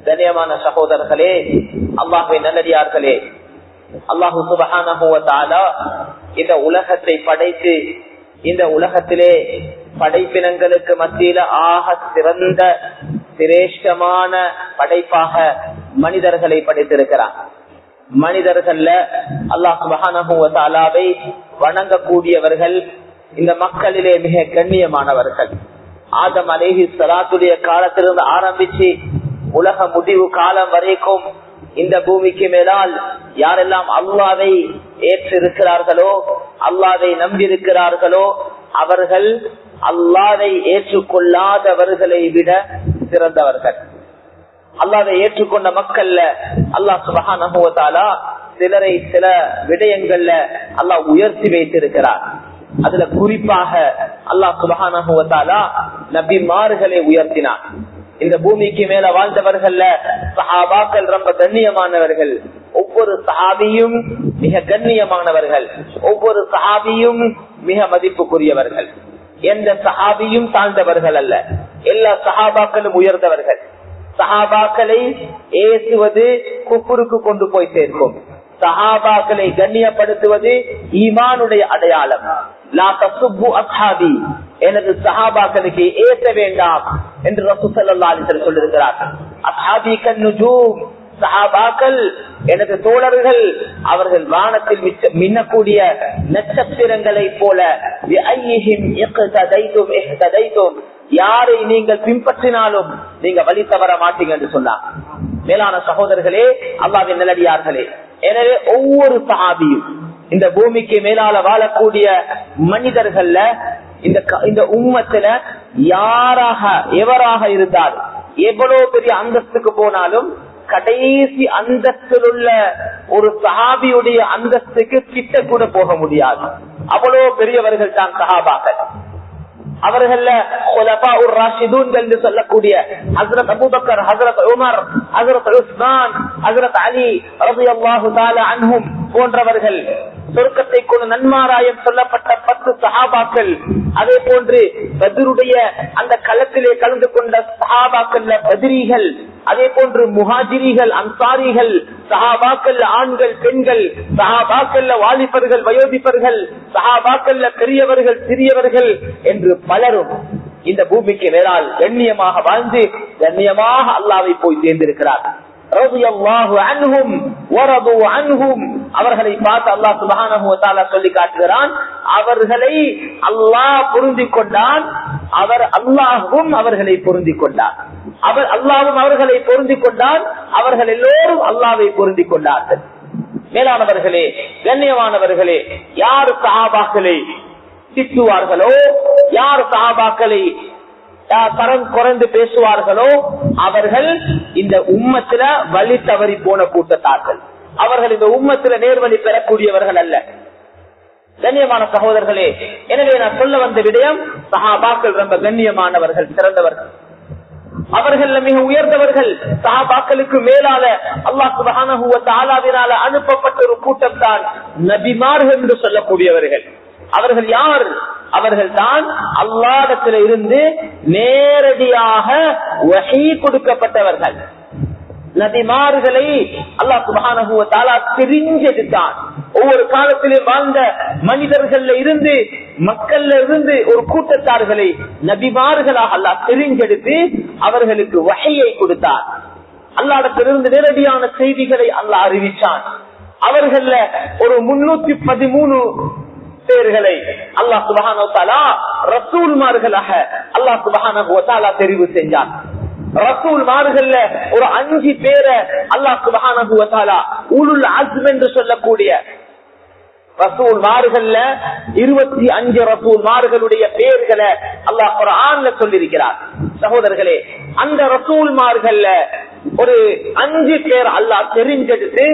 கண்ணியமான சகோதரர்களே, அல்லாஹ்வின் நல்லடியார்களே, அல்லாஹு சுப்ஹானஹு வ தஆலா இந்த உலகத்தை படைத்து இந்த உலகத்திலே படைப்பினங்களுக்கு மத்தியில ஆக சிறந்த சிரேஷ்டமான படைப்பாக மனிதர்களை படைத்திருக்கிறார். மனிதர்கள்ல அல்லாஹ் சுப்ஹானஹு வ தஆலாவை வணங்கக்கூடியவர்கள் இந்த மக்களிலே மிக கண்ணியமானவர்கள். ஆதம் அலைஹிஸ்ஸலாத்துடைய காலத்திலிருந்து ஆரம்பிச்சு உலக முடிவு காலம் வரைக்கும் இந்த பூமிக்கு மேலால் யாரெல்லாம் அல்லாஹ்வை ஏற்றிருக்கிறார்களோ, அல்லாஹ்வை நம்பியிருக்கிறார்களோ, அவர்கள் அல்லாஹ்வை ஏற்றுக்கொள்ளாதவர்களை விட சிறந்தவர்கள். அல்லாஹ்வை ஏற்றுக்கொண்ட மக்கள்ல அல்லாஹ் சுப்ஹானஹு வ தஆலா சிலரை சில விடயங்கள்ல அல்லாஹ் உயர்த்தி வைத்திருக்கிறார். அதுல குறிப்பாக அல்லாஹ் சுப்ஹானஹு வ தஆலா நபிமார்களை உயர்த்தினார். இந்த பூமிக்கு மேல வாழ்ந்தவர்கள்ல சஹாபாக்கள் ரொம்ப கண்ணியமானவர்கள். ஒவ்வொரு சஹாபியும் மிக கண்ணியமானவர்கள். ஒவ்வொரு சஹாபியும் மிக மதிப்புக்குரியவர்கள். எந்த சஹாபியும் தாழ்ந்தவர்கள் அல்ல. எல்லா சஹாபாக்களும் உயர்ந்தவர்கள். சஹாபாக்களை ஏசுவது குஃப்ருக்கு கொண்டு போய் சேர்க்கும். சஹாபாக்களை கண்ணியப்படுத்துவது ஈமானுடைய அடையாளம். லா தசுப்பு அஸ்ஹாபி, எனது சஹாபாக்களுக்கு ஏச வேண்டாம் என்று ரசூல் ஸல்லல்லாஹு அலைஹி வஸல்லம் சொல்லியிருக்கிறார்கள். அஸ்ஹாபி கன்னுஜூம், சஹாபாக்கள் எனது தோழர்கள், அவர்கள் வானத்தில் மின்னக்கூடிய நட்சத்திரங்களை போல. யாரை நீங்கள் பின்பற்றினாலும் நீங்க வழி தவற மாட்டீங்க என்று சொன்னார். மேலான சகோதரர்களே, அல்லாஹ்வின் நல்லடியார்களே, எனவே ஒவ்வொரு சஹாபியும் இந்த பூமிக்கு மேலால வாழக்கூடிய மனிதர்கள்ல இந்த உம்மத்துல யாராக எவராக இருந்தால், எவ்வளவு பெரிய அந்தஸ்துக்கு போனாலும் கடைசி அந்தஸ்தில் உள்ள ஒரு சஹாபியுடைய அந்தஸ்துக்கு கிட்ட கூட போக முடியாது. அவ்வளவு பெரியவர்கள் தான் சஹாபாக்கள். அவர்கள குலஃபாஉர் ராஷிதூன்கள் என்று சொல்லக்கூடிய ஹஜ்ரத் அபூபக்கர், ஹஜ்ரத் உமர், ஹஜ்ரத் உஸ்மான், ஹஜ்ரத் அலி ரலியல்லாஹு தஆலா அன்ஹும் போன்றவர்கள், சொர்க்கத்தை கொண்டு நன்மாராயம் சொல்லப்பட்ட 10 சஹாபாக்கள், அதே போன்று பத்ருடைய அந்த களத்திலே கலந்து கொண்ட சஹாபாக்கள் பத்ரீகள், அதே போன்று முஹாஜிரிகள், அன்சாரிகள், சஹாபாக்கள் ஆண்கள் பெண்கள், சஹாபாக்கள் வாலிபர்கள் வயோதிபர்கள், சஹாபாக்கள் பெரியவர்கள் சிறியவர்கள் என்று பலரும் இந்த பூமிக்கு மேலால் கண்ணியமாக வாழ்ந்து கண்ணியமாக அல்லாஹ்வை போய் சேர்ந்திருக்கிறார். அவர்களை பார்த்து அல்லாஹ் சுப்ஹானஹு வ தஆலா சொல்லி காட்டுகிறான், அவர்களை அல்லாஹ் பொருந்திக் கொண்டான், அல்லாஹ்வும் அவர்களை பொருந்திக் கொண்டார். அல்லாஹ்வும் அவர்களை பொருந்திக் கொண்டான், அவர்கள் எல்லோரும் அல்லாஹ்வை பொருந்திக் கொண்டார்கள். மேலானவர்களே, கண்ணியமானவர்களே, யார் சஹாபாக்களை திட்டுவார்களோ, யார் சஹாபாக்களை தரம் குறைந்து பேசுவார்களோ, அவர்கள் இந்த உம்மத்தில வழி தவறி போன கூட்டத்தார்கள். அவர்கள் இந்த உம்மத்தில நேர்வழி பெறக்கூடியவர்கள் அல்ல. கண்ணியமான சகோதரர்களே, எனவே நான் சொல்ல வந்த விடயம், சஹாபாக்கள் ரொம்ப கண்ணியமானவர்கள், சிறந்தவர்கள். அவர்கள் மிக உயர்ந்தவர்கள். சஹாபாக்களுக்கு மேலால அல்லாஹ் சுப்ஹானஹு வ தஆலாவினால அனுப்பப்பட்ட ஒரு கூட்டம் தான் நபிமார்கள் என்று சொல்லக்கூடியவர்கள். அவர்கள் யார்? அவர்கள் தான் அல்லாஹ்விடத்தில் இருந்து நேரடியாக வஹீ கொடுக்கப்பட்டவர்கள். நபிமார்களை அல்லாஹ் சுப்ஹானஹு வ தஆலா தெரிஞ்செடுத்தான். ஒவ்வொரு காலத்திலே வாழ்ந்த மனிதர்கள்ல இருந்து, மக்கள்ல இருந்து ஒரு கூட்டத்தார்களை நபிமார்களாக அல்லாஹ் தெரிஞ்செடுத்து அவர்களுக்கு வஹீயை கொடுத்தார். அல்லாஹ்விடத்திலிருந்து நேரடியான செய்திகளை அல்லாஹ் அறிவிச்சான். அவர்கள ஒரு 313 பேர்களை அல்லாஹ் சுப்ஹானஹு வ தஆலா ரசூல்மார்களாக அல்லாஹ் சுப்ஹானஹு வ தஆலா தெரிவு செஞ்சான். ரசூல்மார்கள்ல ஒரு 5 பேரை அல்லாஹ் சுப்ஹானஹு வ தஆலா உலுல் அஸ்ம் என்று சொல்லக்கூடிய ரசூல்மார்கள்ல 25 ரசூல்மார்களுடைய பெயர்களை அல்லாஹ் குர்ஆன்ல சொல்லியிருக்கிறார். சகோதரர்களே, அந்த ரசூல்மார்கள்ல ஒரு 5 பேர் அல்லாஹ் தெரிஞ்செடுத்து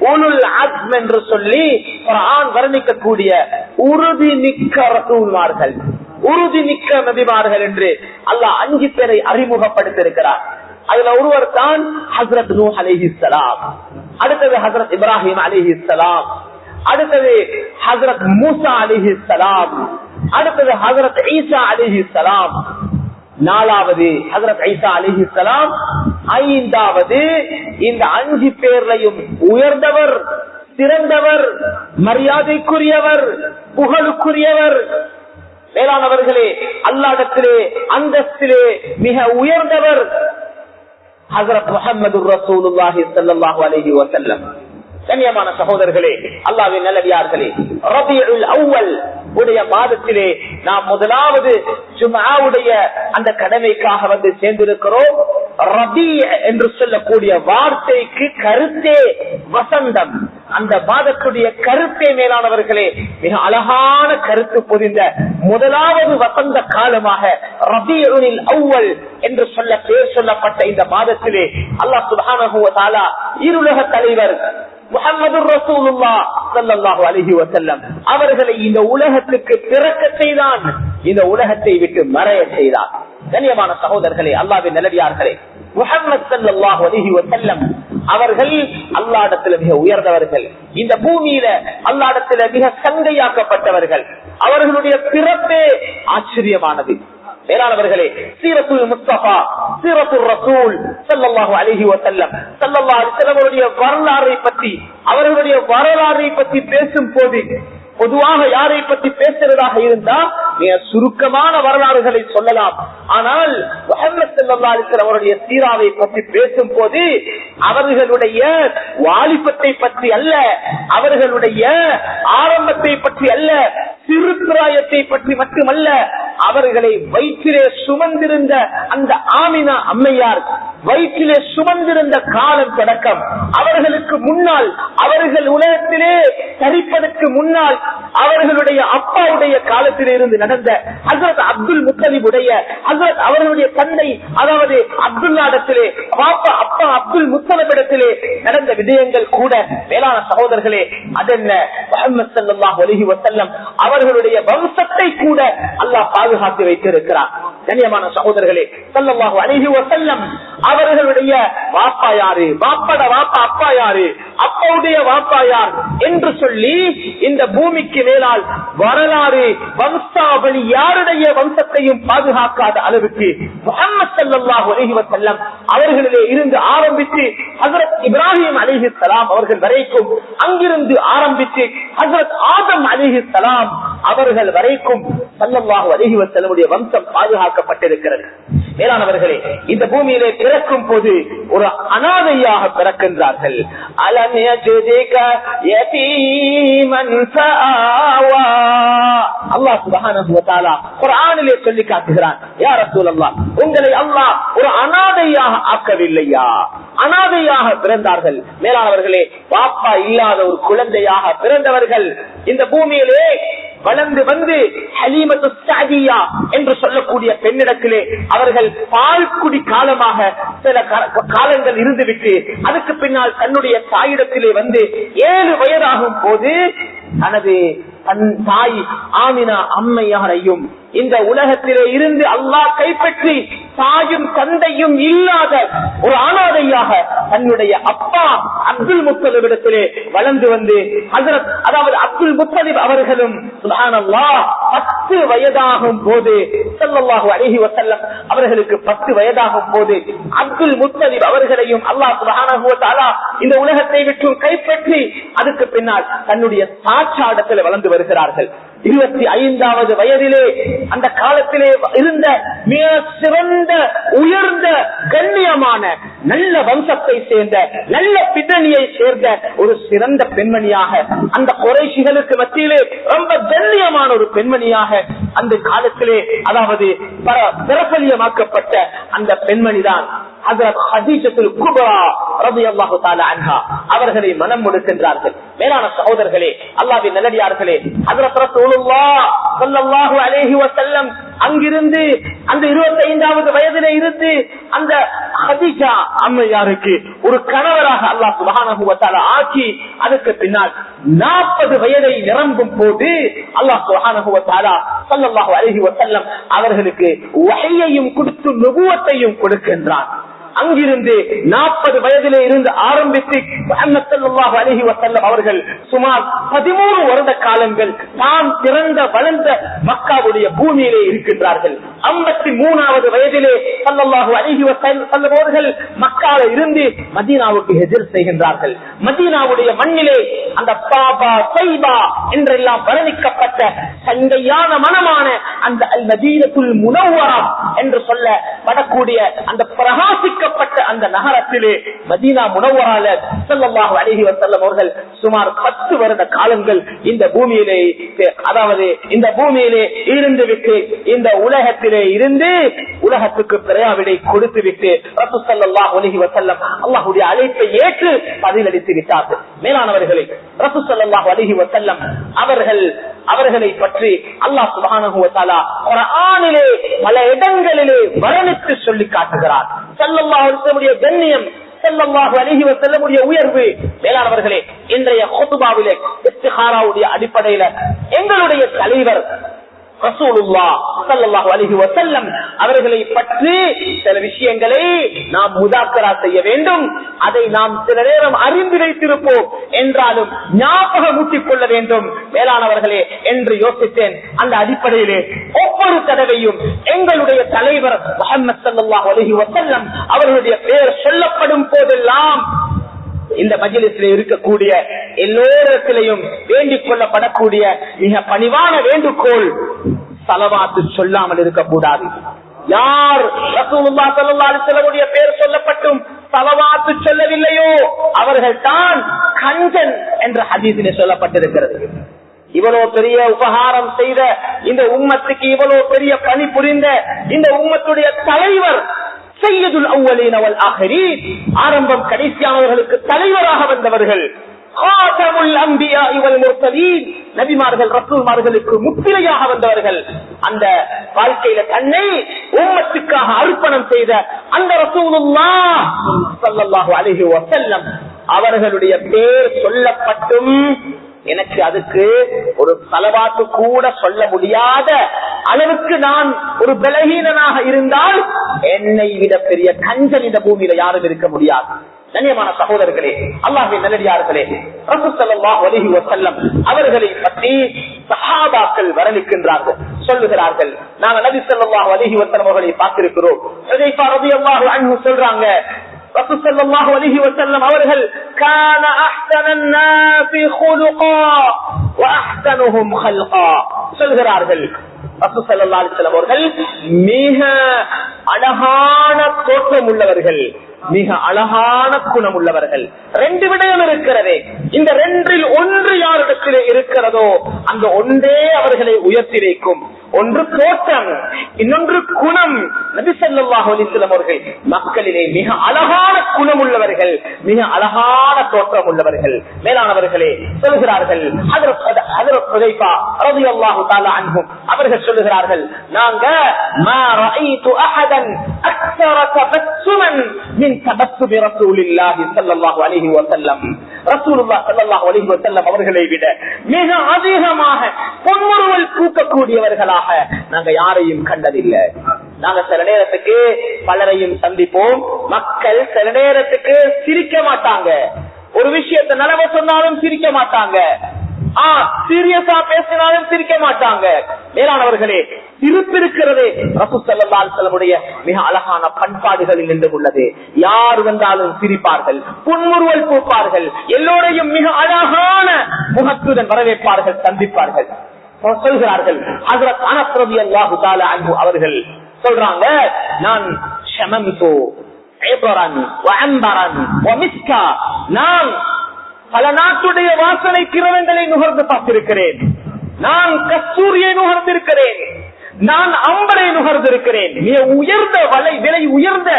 உலுல் அஸ்ம் என்று சொல்லி குர்ஆன் வர்ணிக்கக்கூடிய உறுதி மிக்க ரசூல்மார்கள், உறுதி மிக்க நபிமார்கள் என்று அல்லாஹ் 5 பேரை அறிமுகப்படுத்தியிருக்கிறார். அதுல ஒருவர் தான் ஹஜ்ரத் நூஹ் அலைஹிஸ்ஸலாம், அடுத்தது ஹஜ்ரத் இப்ராஹிம் அலைஹிஸ்ஸலாம், அடுத்தது ஹஜ்ரத் மூசா அலைஹிஸ்ஸலாம், அடுத்தது ஹஜ்ரத் ஈசா அலைஹிஸ்ஸலாம். 4வது ஹஜ்ரத் ஈசா அலைஹிஸ்ஸலாம், 5வது இந்த 5 பேர்லையும் உயர்ந்தவர், சிறந்தவர், மரியாதைக்குரியவர், புகழுக்குரியவர், மேலானவர்களே, அல்லாஹ்விடத்திலே அந்தஸ்திலே மிக உயர்ந்தவர் ஹஜ்ரத் முஹம்மது ரசூலுல்லாஹி ஸல்லல்லாஹு அலைஹி வஸல்லம். கண்ணியமான சகோதரர்களே, அல்லாஹ்வின் நல்லடியார்களே, ரபீஉல் அவ்வல் உடைய மாதத்திலே நாம் முதலாவது ஜும்ஆவுடைய அந்த கடமைக்காக வந்து சேர்ந்திருக்கிறோம். ரபீ என்று சொல்லக்கூடிய வார்த்தைக்கு கருத்தே வசந்தம். அந்த மாதத்துடைய கருத்தே மேலானவர்களே மிக அழகான கருத்து பொதிந்த முதலாவது வசந்த காலமாக ரபீஉல் அவ்வல் என்று பேர் சொல்லப்பட்ட இந்த மாதத்திலே அல்லாஹ் சுப்ஹானஹு வ தஆலா இருலக தலைவர் முஹம்மது ரசூலுல்லாஹ் ஸல்லல்லாஹு அலைஹி வஸல்லம் அவர்களை இந்த உலகத்துக்கு பிறக்க செய்தான், இந்த உலகத்தை விட்டு மறைய செய்தான். கண்ணியமான சகோதரர்களே, அல்லாஹ்வின் நல்லடியார்களே, முஹம்மது ஸல்லல்லாஹு அலைஹி வஸல்லம் அவர்கள் அல்லாஹ்விடத்தில் மிக உயர்ந்தவர்கள், இந்த பூமியில அல்லாஹ்விடத்தில் மிக சங்கையாக்கப்பட்டவர்கள். அவர்களுடைய பிறப்பே ஆச்சரியமானது. மேலானவர்களே, சீரத்துல் முஸ்தபா, சீரத்துல் ரசூல் ஸல்லல்லாஹு அலைஹி வஸல்லம் அவருடைய வரலாறை பற்றி, அவர்களுடைய வரலாறை பற்றி பேசும் போது பொதுவாக யாரை பற்றி பேசுறதாக இருந்தா மிக சுருக்கமான வரலாறுகளை சொல்லலாம். ஆனால் முஹம்மது ஸல்லல்லாஹு அலைஹி வஸல்லம் அவருடைய சீராவை பற்றி பேசும் போது அவர்களுடைய வாலிபத்தை பற்றி அல்ல, அவர்களுடைய ஆரம்பத்தை பற்றி அல்ல, சிறு பிராயத்தை பற்றி மட்டுமல்ல, அவர்களை வயிற்றிலே சுமந்திருந்த அந்த ஆமினா அம்மையார் வயிற்றிலே சுமந்திருந்த காலம் தொடக்கம், அவர்களுக்கு முன்னால், அவர்கள் உலகத்திலே தரிப்பதற்கு முன்னால் அவர்களுடைய அப்பாவுடைய காலத்தில் இருந்து நடந்த ஹஜ்ரத் அப்துல் முத்தலிபுடைய ஹஜ்ரத் அவர்களுடைய தந்தை, அதாவது அப்துல்லாடத்திலே பாப்பா அப்பா அப்துல் முத்தலிபிடத்திலே நடந்த விடயங்கள் கூட மேலான சகோதரர்களே, அதென்ன முஹம்மது ஸல்லல்லாஹு அலைஹி வஸல்லம் அவர்களுடைய வம்சத்தை கூட அல்லாஹ் பாதுகாத்து வைத்திருக்கிறார். கண்ணியமான சகோதரர்களே, ஸல்லல்லாஹு அலைஹி வஸல்லம் அவர்களுடைய வாப்பா யாரு, வாப்பட வாப்பா அப்பா யாரு, அப்பாவுடைய வாப்பா யார் என்று சொல்லி இந்த பூமிக்கு மேலால் வரலாறு வம்சாவளி யாருடைய வம்சத்தையும் பாதுகாக்காத அளவுக்கு முஹம்மது ஸல்லல்லாஹு அலைஹி வஸல்லம் அவர்களிலே இருந்து ஆரம்பித்து ஹஜ்ரத் இப்ராஹிம் அலைஹிஸ்ஸலாம் அவர்கள் வரைக்கும், அங்கிருந்து ஆரம்பித்து ஹஜ்ரத் ஆதம் அலைஹிஸ்ஸலாம் அவர்கள் வரைக்கும் ஸல்லல்லாஹு அலைஹி வஸல்லமுடைய வம்சம் பாதுகாக்கப்பட்டிருக்கிறது. மேலானவர்களே, இந்த பூமியிலே பிறக்கும் போது ஒரு அனாதையாக பிறக்கின்றார்கள். அலம் யஜிதுக யதீமன் ஃபஆவா. அல்லாஹ் சுப்ஹானஹு வ தஆலா குர்ஆனிலே சொல்லி காட்டுகிறான், யா ரசூலல்லாஹ், உங்களை அல்லாஹ் ஒரு அனாதையாக ஆக்கவில்லையா? அனாதையாக பிறந்தார்கள். மேலானவர்களே, பாப்பா இல்லாத ஒரு குழந்தையாக பிறந்தவர்கள் இந்த பூமியிலே வளர்ந்து வந்து ஹலீமத்து ஸஅதியா என்று சொல்லக்கூடிய பெண்ணிடத்திலே அவர்கள் பால்குடி காலமாக சில காலங்கள் இருந்துவிட்டு அதுக்கு பின்னால் தன்னுடைய தாயிடத்திலே வந்து 7 வயதாகும் போது தனது தன் தாய் ஆமினா அம்மையாரையும் இந்த உலகத்திலே இருந்து அல்லாஹ் கைப்பற்றி தாயும் தந்தையும் இல்லாத ஒரு அனாதையாக தன்னுடைய அப்பா அப்துல் முத்தலிபிடத்திலே வளர்ந்து வந்து ஹஜ்ரத் அதாவது அப்துல் முத்தலிப் அவர்களும் சுப்ஹானல்லாஹ் 10 வயதாகும் போது ஸல்லல்லாஹு அலைஹி வஸல்லம் அவர்களுக்கு 10 வயதாகும் போது அப்துல் முத்தலிப் அவர்களையும் அல்லாஹ் சுப்ஹானஹு வ தஆலா இந்த உலகத்தை விட்டு கைப்பற்றி அதுக்கு பின்னால் தன்னுடைய சாட்சாடத்தில் வளர்ந்து வருகிறார்கள். 25வது வயதிலே அந்த காலத்திலே இருந்த மிக சிறந்த உயர்ந்த கண்ணியமான நல்ல வம்சத்தை சேர்ந்த நல்ல பின்னணியை சேர்ந்த ஒரு சிறந்த பெண்மணியாக அந்த குறைஷிகளுக்கு மத்தியிலே ரொம்ப கண்ணியமான ஒரு பெண்மணியாக அந்த காலத்திலே அதாவது பிரபல்யமாக்கப்பட்ட அந்த பெண்மணிதான் ஹஜ்ரத் ஹதீஜத்துல் குப்ரா ரலியல்லாஹு தஆலா அன்ஹா அவர்களை மனம் முடிக்கின்றார்கள். மேலான சகோதரர்களே, அல்லாஹ்வின் நல்லடியார்களே, ஹஜ்ரத் ரசூலுல்லாஹ் ஸல்லல்லாஹு அலைஹி வஸல்லம் அங்கிருந்து அந்த 25வது வயதிலே இருந்து அந்த ஹதீஜா அம்மையாருக்கு ஒரு கணவராக அல்லாஹ் சுப்ஹானஹு வ தஆலா ஆக்கி அதுக்கு பின்னால் 40 வயதை நிரம்பும் போது அல்லாஹ் சுப்ஹானஹு வ தஆலா ஸல்லல்லாஹு அலைஹி வஸல்லம் அவர்களுக்கு வஹய்யையும் கொடுத்து நுபுவத்தையும் கொடுக்கின்றான். அங்கிருந்து 40 வயதிலே இருந்து ஆரம்பித்து முஹம்மது ஸல்லல்லாஹு அலைஹி வஸல்லம் அவர்கள் சுமார் 13 வருட காலங்கள் தாம் பிறந்த வளர்ந்த மக்காவுடைய பூமியிலே இருக்கின்றார்கள். 53வது வயதிலே ஸல்லல்லாஹு அலைஹி வஸல்லம் அவர்கள் மக்கால இருந்து மதீனாவுக்கு ஹிஜ்ர் செய்கின்றார்கள். மதீனாவுடைய மண்ணிலே அந்த பாபா சைபா என்றெல்லாம் வர்ணிக்கப்பட்ட சங்கையான மனமான அந்த அல் மதீனத்துல் முனவ்வரா என்று சொல்லப்படக்கூடிய அந்த பிரகாசிக்கப்பட்ட அந்த நகரத்திலே மதீனா முனவ்வரால ஸல்லல்லாஹு அலைஹி வஸல்லம் அவர்கள் சுமார் 10 வருட காலங்கள் இந்த பூமியிலே, அதாவது இந்த பூமியிலே இருந்து விட்டு இந்த உலகத்திலே இருந்து உலகத்துக்கு பிறவிடை கொடுத்து விட்டு ரசூல் ஸல்லல்லாஹு அலைஹி வஸல்லம் அல்லாஹ்வுடைய அழைப்பை ஏற்று பதிலளித்து விட்டார்கள். மேலானவர்களே, ரசூல் ஸல்லல்லாஹு அலைஹி வஸல்லம் அவர்களை பற்றி அல்லாஹ் சுப்ஹானஹு வ தஆலா குர்ஆனிலே பல இடங்களிலே வர்ணித்து சொல்லி காட்டுகிறார். ஸல்லல்லாஹு அலைஹி வஸல்லம் கண்ணியம், ஸல்லல்லாஹு அலைஹி வஸல்லம் உயர்வு. மேலானவர்களே, இன்றைய குத்பாவிலே இஸ்திகாராவுடைய அடிப்படையில எங்களுடைய தலைவர் ரசூலுல்லாஹ் ஸல்லல்லாஹு அலைஹி வஸல்லம் அவர்களை பற்றி சில விஷயங்களை நாம் முதாக்கரா செய்ய வேண்டும். அதை நாம் சில நேரம் அறிந்து வைத்திருப்போம் என்றாலும் ஞாபகம் ஊட்டிக் கொள்ள வேண்டும் மேலானவர்களே என்று யோசித்தேன். அந்த அடிப்படையிலே ஒவ்வொரு தடவையும் எங்களுடைய தலைவர் முஹம்மது ஸல்லல்லாஹு அலைஹி வஸல்லம் அவர்களுடைய பெயர் சொல்லப்படும் போதெல்லாம் இந்த மஜ்லிஸில் இருக்கக்கூடிய எல்லோரிடத்திலையும் வேண்டிக் கொள்ளப்படக்கூடிய மிக பணிவான வேண்டுகோள், ஸலவாத்து சொல்லாமல் இருக்கக்கூடாது. யார் ரசூலுல்லாஹி ஸல்லல்லாஹு அலைஹி வஸல்லம் பெயர் சொல்லப்பட்டும் ஸலவாத்து சொல்லவில்லையோ அவர்கள் தான் கஞ்சன் என்ற ஹதீஸிலே சொல்லப்பட்டிருக்கிறது. இவ்வளவு பெரிய உபகாரம் செய்த இந்த உம்மத்துக்கு, இவ்வளவு பெரிய பணி புரிந்த இந்த உம்மத்துடைய தலைவர் சையதுல் அவ்வலீன வல் ஆகிரீன், ஆரம்பம் கடைசியானவர்களுக்கு தலைவராக வந்தவர்கள், காதமுல் அன்பியா வல் முர்சலீன், நபிமார்கள் ரசூல்மார்களுக்கு முத்திரையாக வந்தவர்கள், அந்த வாழ்க்கையில தன்னை உம்மத்துக்காக அர்ப்பணம் செய்த அந்த ரசூலுல்லாஹ் ஸல்லல்லாஹு அலைஹி வஸல்லம் அவர்களுடைய பேர் சொல்லப்பட்டும் எனக்கு அதுக்கு ஒரு ஸலவாத்து கூட சொல்ல முடியாத அளவுக்கு நான் ஒரு பலகீனனாக இருந்தால் என்னை விட பெரிய கஞ்சன் இந்த பூமியில யாரும் இருக்க முடியாது. கண்ணியமான சகோதரர்களே, அல்லாஹ்வின் நல்லடியார்களே, ரசூல் ஸல்லல்லாஹு அலைஹி வஸல்லம் அவர்களை பற்றி சஹாபாக்கள் வர்ணிக்கின்றார்கள், சொல்லுகிறார்கள். நாங்கள் நபி ஸல்லல்லாஹு அலைஹி வஸல்லம் அவர்களை பார்த்திருக்கிறோம். ஹுதைஃபா ரலியல்லாஹு அன்ஹு சொல்றாங்க, ரசூல் ஸல்லல்லாஹு அலைஹி வஸல்லம் அவர்கள் கான அஹ்ஸனன் நாஸி குலுகா வ அஹ்ஸனுஹும் கல்கா சொல்கிறார்கள். ரசூல் ஸல்லல்லாஹு அலைஹி வஸல்லம் அவர்கள் மிக அழகான தோற்றம் உள்ளவர்கள், மிக அழகான குணம் உள்ளவர்கள். 2 விடயம் இருக்கிறதே, இந்த 2ல் ஒன்று யாரிடத்திலே இருக்கிறதோ அந்த ஒன்றே அவர்களை உயர்த்தி வைக்கும். ஒன்று தோற்றம், இன்னொன்று குணம். நபி ஸல்லல்லாஹு அலைஹி வஸல்லம் அவர்கள் மக்களிலே மிக அழகான குணம் உள்ளவர்கள், மிக அழகான தோற்றம் உள்ளவர்கள். மேலானவர்களே, சொல்கிறார்கள் ஹஜ்ரத் ஹுதைஃபா ரலியல்லாஹு தஆலா அன்ஹு அவர்கள் சொல்கிறார்கள், நாங்க மா ரஅய்து அஹதன் அக்ஸர தபஸ்ஸுமன் மின் தபஸ்ஸுமி ரசூலில்லாஹி ஸல்லல்லாஹு அலைஹி வஸல்லம், ரசூலுல்லாஹ் ஸல்லல்லாஹு அலைஹி வஸல்லம் அவர்களை விட மிக அதிகமாக பொன்முறுவல் பூக்கக்கூடியவர்களாக நாங்க யாரையும் கண்டதில்லை. நாங்க சில நேரத்துக்கு பலரையும் சந்திப்போம், மக்கள் சில நேரத்துக்கு சிரிக்க மாட்டாங்க, ஒரு விஷயத்தை நலவ சொன்னாலும் சிரிக்க மாட்டாங்க, சீரியஸா பேசினாலும் சிரிக்க மாட்டாங்க. மேலானவர்களே, சிரிப்பு இருக்கிறது ரசூல் ஸல்லல்லாஹு அலைஹி வஸல்லம் மிக அழகான பண்பாடுகளில் நின்று உள்ளது. யார் வந்தாலும் சிரிப்பார்கள், புன்முறுவல் பூப்பார்கள், எல்லோரையும் மிக அழகான முகத்துடன் வரவேற்பார்கள், சந்திப்பார்கள். சொல்கிறார்கள் ஹஜ்ரத் அனஸ் ரலியல்லாஹு தஆலா அன்ஹு அவர்கள் சொல்றாங்க, நான் ஷமம்து இப்ரான் வ அம்பரன் வ மிஸ்கா, நான் பல நாட்டுடைய வாசனை கிரவங்களை நுகர்ந்து பார்த்திருக்கிறேன், நான் கஸ்தூரியை நுகர்ந்திருக்கிறேன், நான் அம்பரை நுகர்ந்திருக்கிறேன், மிக உயர்ந்த விலை உயர்ந்த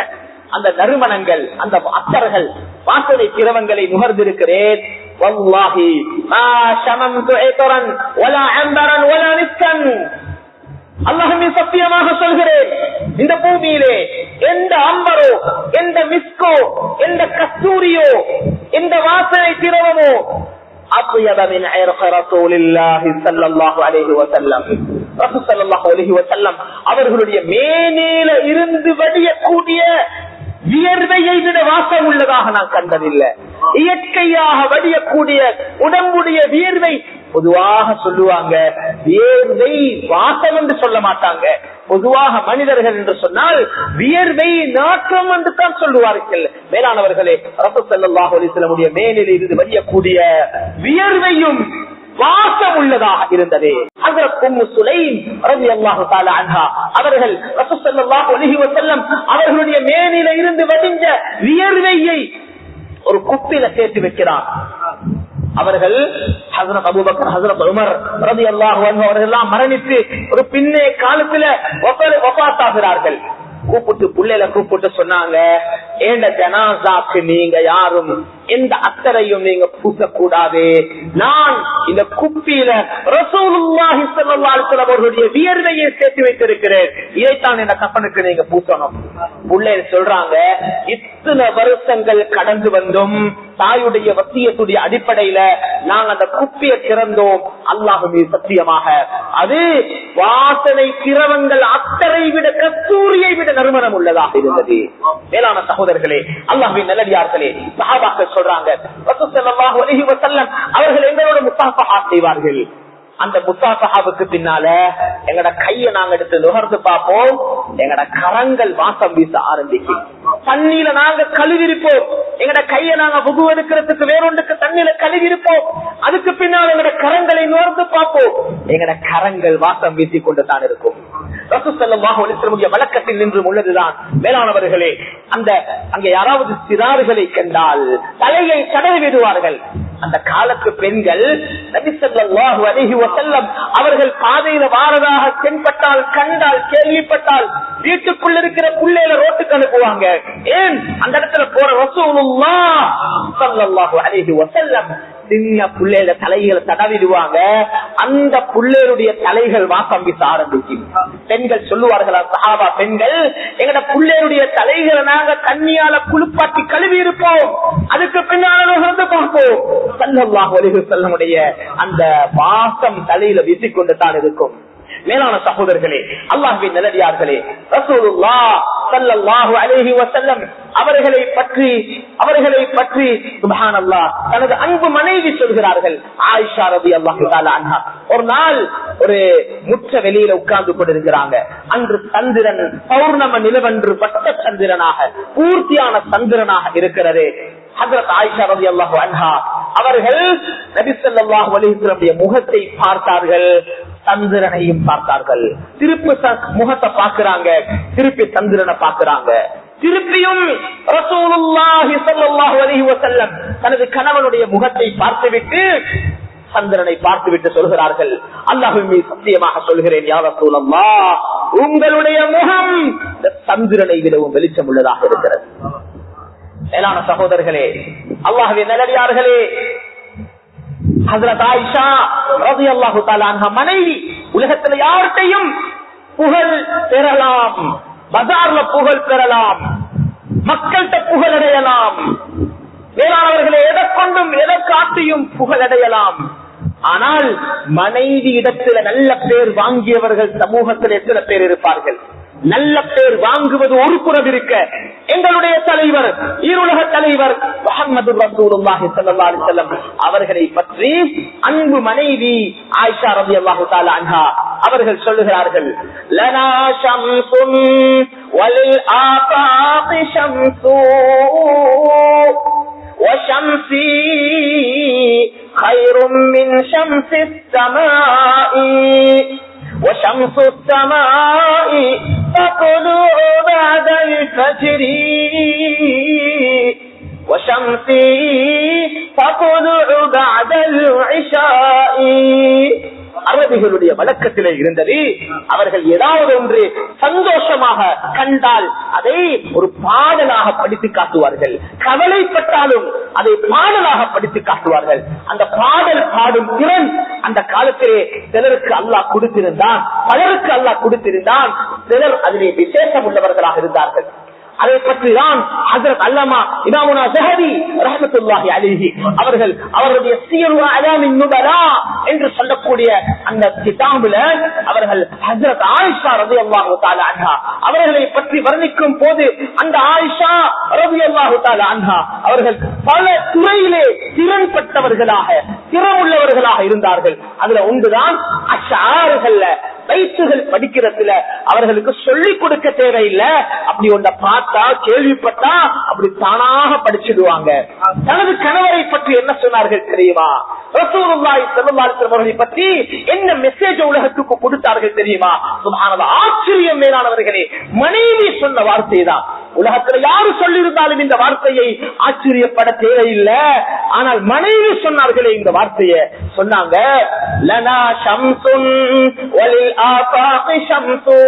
அந்த நறுமணங்கள், அந்த அத்தர்கள் வாசனை கிரவங்களை நுகர்ந்திருக்கிறேன். வல்லாஹி மா ஷமம்து இப்ரான் வலா அம்பரன் வலா மிஸ்கன், அல்லாஹ்வின் சத்தியமாக சொல்கிறேன், இந்த பூமியிலே எந்த அம்பரோ, எந்த மிஸ்கோ, எந்த கஸ்தூரியோ, எந்த வாசனை திரவமோ அத்யப மின் இர்க ரசூலில்லாஹி ஸல்லல்லாஹு அலைஹி வஸல்லம், ரசூல் ஸல்லல்லாஹு அலைஹி வஸல்லம் அவர்களுடைய மேனில இருந்து வடியக்கூடிய வியர்வையை விட வாசம் உள்ளதாக நான் கண்டதில்லை. இயற்கையாக வடியக்கூடிய உடம்புடைய வியர்வை பொதுவாக சொல்லுவாங்க, வியர்வை வாசம் என்று சொல்ல மாட்டாங்க. பொதுவாக மனிதர்கள் என்று சொன்னால் வியர்வை நாற்றம் என்று தான் சொல்லுவார்கள். மேலானவர்களே, ரசூல் ஸல்லல்லாஹு அலைஹி வஸல்லம் மேனில் இருந்து வடியக்கூடிய வியர்வையும் வாசம் உள்ளதாக இருந்தது. ஹஜ்ரத் உம்மு சுலைம் ரலியல்லாஹு தஆலா அன்ஹா அவர்கள் ரசூல் ஸல்லல்லாஹு அலைஹி வஸல்லம் அவர்களுடைய மேனில இருந்து வடிஞ்ச வியர்வையை ஒரு குப்பில சேர்த்து வைக்கிறார். அவர்கள் ஹஜ்ரத் அபூபக்கர், ஹஜ்ரத் உமர் ரலியல்லாஹு அன்ஹு அவர்கள் எல்லாம் மரணித்து ஒரு பின்னே காலத்துல வஃபாத் ஆகிறார்கள். கூப்பிட்டு புள்ளையில கூப்பிட்டு சொன்னாங்க, ஏண்ட ஜனாசாக்கு நீங்க யாரும் எந்த அத்தரையும் நீங்க பூசக்கூடாது. நான் இந்த குப்பியில ரசூலுல்லாஹி ஸல்லல்லாஹு அலைஹி வஸல்லம் அவர்களுடைய வியர்வையை சேர்த்து வைத்திருக்கிறேன். இதைத்தான் இந்த கப்பனுக்கு நீங்க பூசணும். புள்ளையில சொல்றாங்க, இத்தனை வருஷங்கள் கடந்து வந்தும் தாயுடைய வசியத்துடைய அடிப்படையில நாங்க அந்த குப்பியை திறந்தோம். அல்லாஹ் மீது சத்தியமாக அது வாசனை திரவங்கள் அத்தரை விட, கஸ்தூரியை விட நறுமணம் உள்ளதாக இருந்தது. மேலான சகோதரர்களே, அல்லாஹ்வின் நல்லடியார்களே, சஹாபாக்கள் சொல்றாங்க, ரசூல் ஸல்லல்லாஹு அலைஹி வஸல்லம் அவர்கள் எங்களோட முஸாஃபஹா செய்வார்கள். அந்த முஸாஃபஹாவுக்கு பின்னால எங்கட கையை நாங்க எடுத்து நுகர்ந்து பார்ப்போம், எங்கட கரங்கள் வாசம் வீச ஆரம்பிக்கும். தண்ணியில நாங்க கழுவிருப்போம், எங்கட கையை நாங்க வுது எடுக்கிறதுக்கு வேறொன்றுக்கு தண்ணியில கழுவிருப்போம். அதுக்கு பின்னால் எங்கட கரங்களை நுகர்ந்து பார்ப்போம், எங்கட கரங்கள் வாசம் வீசிக் கொண்டு தான் இருக்கும். ரசூல் ஸல்லல்லாஹு அலைஹி வஸல்லம் வழக்கத்தில் நின்று உள்ளதுதான். மேலானவர்களே, அந்த அங்கே யாராவது சிறார்களை கண்டால் தலையை தடவி விடுவார்கள். அந்த காலத்து பெண்கள் நபி ஸல்லல்லாஹு அலைஹி வஸல்லம் அவர்கள் பாதையில வாரதாக தென்பட்டால், கண்டால், கேள்விப்பட்டால் வீட்டுக்குள்ள இருக்கிற புள்ளையில ரோட்டுக்கு அனுப்புவாங்க. ஏன் அந்த இடத்துல போற ரசூலுல்லாஹ் ஸல்லல்லாஹு அலைஹி வஸல்லம் சின்ன புள்ளையில தலைகளை தடவிடுவாங்க. அந்த புள்ளையுடைய தலைகள் வாசம் வீச ஆரம்பிக்கும். பெண்கள் சொல்லுவார்களா, சஹாபா பெண்கள், எங்கட புள்ளையுடைய தலைகளை நாங்க தண்ணியால குளிப்பாட்டி கழுவி இருப்போம், அதுக்கு பின்னால வந்து பார்ப்போம். ஸல்லல்லாஹு அலைஹி வஸல்லம் அந்த வாசம் தலையில வீசிக்கொண்டு தான் இருக்கும். மேலான சகோதரர்களே, அல்லாஹ்வின் நல்லடியார்களே, ரசூலுல்லாஹ் ஸல்லல்லாஹு அலைஹி வஸல்லம் அவர்களை பற்றி சுப்ஹானல்லாஹ் தனது அன்பு மனைவி சொல்கிறார்கள். ஆயிஷா ரலியல்லாஹு தஆலா அன்ஹா ஒரு நாள் ஒரு முற்ற வெளியில உட்கார்ந்து கொண்டிருக்கிறாங்க. அன்று சந்திரன் பௌர்ணம நிலவன்று பட்ட சந்திரனாக, பூர்த்தியான சந்திரனாக இருக்கிறது. ஹஜ்ரத் ஆயிஷா ரலியல்லாஹு அன்ஹா அவர்கள் நபி ஸல்லல்லாஹு அலைஹி வஸல்லம் முகத்தை பார்த்தார்கள், சந்திரனையும் பார்த்தார்கள். திருப்பி முகத்தை பார்க்கிறாங்க, திருப்பி சந்திரனை பார்க்கிறாங்க. திருப்பியும் ரசூலுல்லாஹி ஸல்லல்லாஹு அலைஹி வஸல்லம் தனது கணவனுடைய முகத்தை பார்த்துவிட்டு சந்திரனை பார்த்துவிட்டு சொல்கிறார்கள், அல்லாஹ்வின் மீது சத்தியமாக சொல்கிறேன், யா ரசூலல்லாஹ், உங்களுடைய முகம் இந்த சந்திரனை விடவும் வெளிச்சம் உள்ளதாக இருக்கிறது. மேலான சகோதரர்களே, அல்லாஹ்வின் நல்லடியார்களே, ஹஜ்ரத் ஆயிஷா ரலியல்லாஹு தஆலா அன்ஹா மனைவி உலகத்துல யார்கிட்டையும் புகழ் பெறலாம், பஜார்ல புகழ் பெறலாம், மக்கள்கிட்ட புகழ் அடையலாம், வேளாணவர்களை எதை கொண்டும் எதை காட்டியும் புகழ் அடையலாம். ஆனால் மனைவி இடத்துல நல்ல பேர் வாங்கியவர்கள் சமூகத்தில் எத்தனை பேர் இருப்பார்கள்? நல்ல பேர் வாங்குவது ஒரு புறம் இருக்க, எங்களுடைய தலைவர், ஈருலக தலைவர் முஹம்மது ரசூலுல்லாஹி ஸல்லல்லாஹு அலைஹி வஸல்லம் அவர்களை பற்றி அன்பு மனைவி ஆயிஷா ரலியல்லாஹு தஆலா அன்ஹா அவர்கள் சொல்லுகிறார்கள், லனா ஷம்சுன் வலில் ஆஃபாகி ஷம்சு வஷம்சி கைரும் மின் ஷம்ஸிஸ் ஸமாஇ وشمس السماء تطلع بعد الفجر وشمسي تطلع بعد العشاء. அரபிகளுடைய வழக்கத்திலே இருந்தது, அவர்கள் ஏதாவது ஒன்று சந்தோஷமாக கண்டால் அதை ஒரு பாடலாக படித்து காட்டுவார்கள், கவலைப்பட்டாலும் அதை பாடலாக படித்து காட்டுவார்கள். அந்த பாடல் பாடும் திறன் அந்த காலத்திலே சிலருக்கு அல்லாஹ் கொடுத்திருந்தான், பலருக்கு அல்லாஹ் கொடுத்திருந்தான், சிலர் அதிலே விசேஷம் உள்ளவர்களாக இருந்தார்கள். அதை பற்றி தான் ஹஜ்ரத் அல்லமா இமாமுனா ஸஹபி ரஹ்மத்துல்லாஹி அலைஹி அவர்கள் அவருடைய சீரு அலாமின் நுபலா என்று சொல்லக்கூடிய அந்த கிதாபில அவர்கள் ஹஜ்ரத் ஆயிஷா ரலியல்லாஹு தஆலா அன்ஹா அவர்களை பற்றி வர்ணிக்கும் போது அந்த ஆயிஷா ரலியல்லாஹு தஆலா அன்ஹா அவர்கள் பல துறையிலே திறன்பட்டவர்களாக திறமுள்ளவர்களாக இருந்தார்கள். அதுல ஒன்றுதான் அஷ்ஆறுகள்ல பைத்துகள் படிக்கிறதுல அவர்களுக்கு சொல்லிக் கொடுக்க தேவையில்லை. அப்படி ஒன்றை பார்த்தா கேள்விப்பட்டா அப்படி தானாக படிச்சிடுவாங்க. தனது கணவரை பற்றி என்ன சொன்னார்கள் தெரியுமா? ரசூலுல்லாஹி ஸல்லல்லாஹு அலைஹி வஸல்லம் அவர்களை பற்றி என்ன மெசேஜ் உலகத்துக்கு கொடுத்தார்கள் தெரியுமா? சுப்ஹானல்லாஹ், ஆச்சரியம் மேலானவர்களே, மனைவி சொன்ன வார்த்தை தான். உலகத்துல யாரு சொல்லியிருந்தாலும் இந்த வார்த்தையை ஆச்சரியப்பட தேவையில்லை. ஆனால் மனைவி சொன்னார்களே இந்த வார்த்தையை சொன்னாங்க. லனா ஷம்சுன் வலில் ஆஃபாகி ஷம்சு,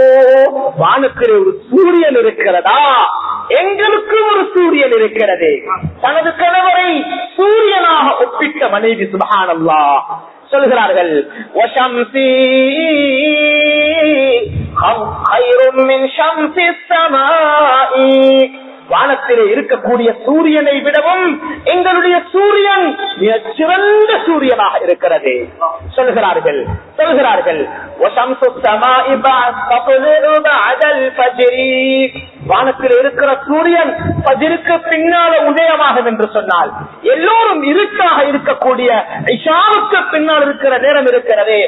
வானுக்கு ஒரு சூரியன் இருக்கிறதா, எங்களுக்கு ஒரு சூரியன் இருக்கிறது. தனது கணவரை சூரியனாக ஒப்பிட்ட மனைவி சுப்ஹானல்லாஹ் சொல்கிறார்கள். வஷம்சி கைரும் மின் ஷம்சி ஸமாஇ, வானத்திலே இருக்கக்கூடிய சூரியனை விடவும் எங்களுடைய சூரியன் சிறந்த சூரியனாக இருக்கிறது சொல்கிறார்கள். வானத்தில் இருக்கிற சூரியன் ஃபஜ்ருக்கு பின்னால உதயமாகும் என்று சொன்னால் எல்லோரும் இருட்டாக இருக்கக்கூடிய இஷாவுக்கு பின்னால் இருக்கிற நேரம் இருக்கிறது.